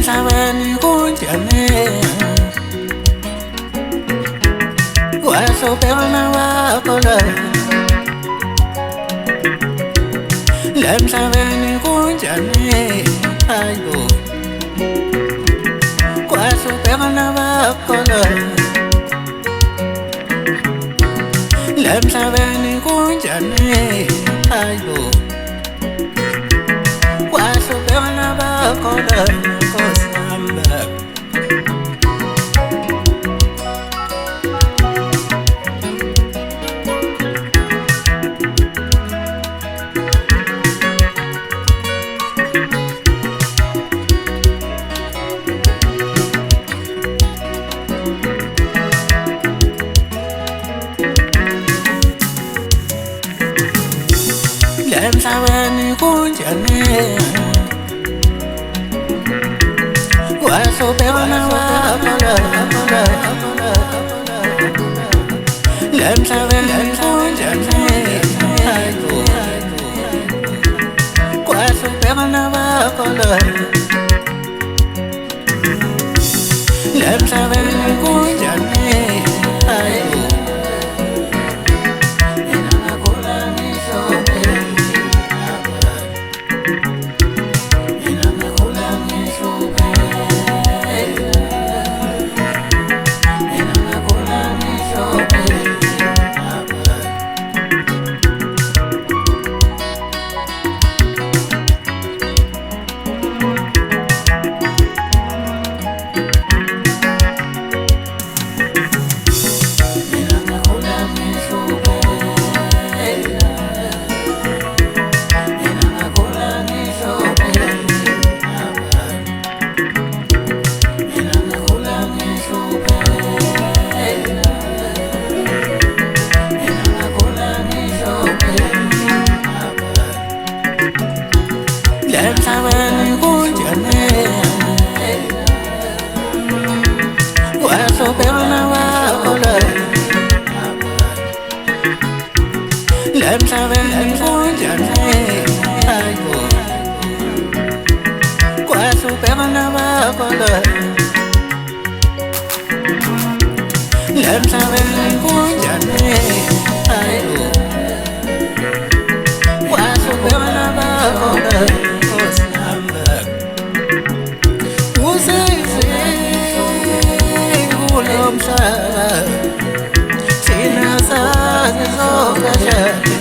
Lemhlabeni kunjani wasubhekana wakho la Lemhlabeni kunjani ayo wasubhekana wakho la Lemhlabeni kunjani ayo wasubhekana wakho la Lemhlabeni kunjani wasubhekana wakho la Lemhlabeni kunjani ayo wasubhekana wakho la Lemhlabeni kunjani ayo Lemhlabeni kunjani wasubhekana wakho la Lemhlabeni kunjani ayo wasubhekana wakho la Lemhlabeni kunjani ayo wasubhekana wakho la Thina sazi zonke